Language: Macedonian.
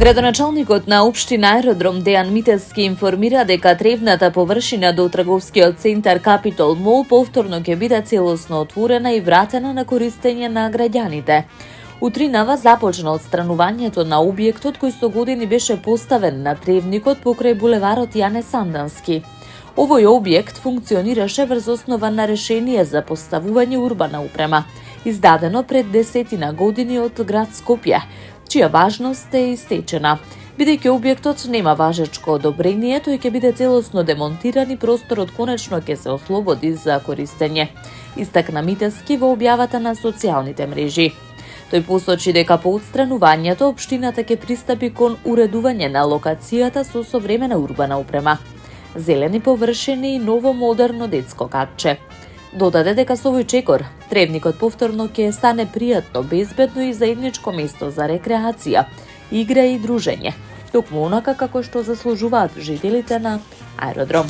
Градоначалникот на општина Аеродром Дејан Митевски информира дека тревната површина до трговскиот центар Капитол Мол повторно ќе биде целосно отворена и вратена на користење на граѓаните. Утринава започна отстранувањето на објектот кој со години беше поставен на тревникот покрај булеварот Јане Сандански. Овој објект функционираше врз основа на решение за поставување урбана упрема, издадено пред 10 години од град Скопје, чија важност е истечена. Бидејќи објектот нема важечко одобрение, тој ќе биде целосно демонтиран и просторот конечно ќе се ослободи за користење, истакна Митевски во објавата на социјалните мрежи. Тој посочи дека по отстранувањето општината ќе пристапи кон уредување на локацијата со современа урбана упрема, зелени површини и ново модерно детско катче. Додаде дека со овој чекор тревникот повторно ќе стане пријатно, безбедно и заедничко место за рекреација, игра и дружење, токму онака како што заслужуваат жителите на Аеродром.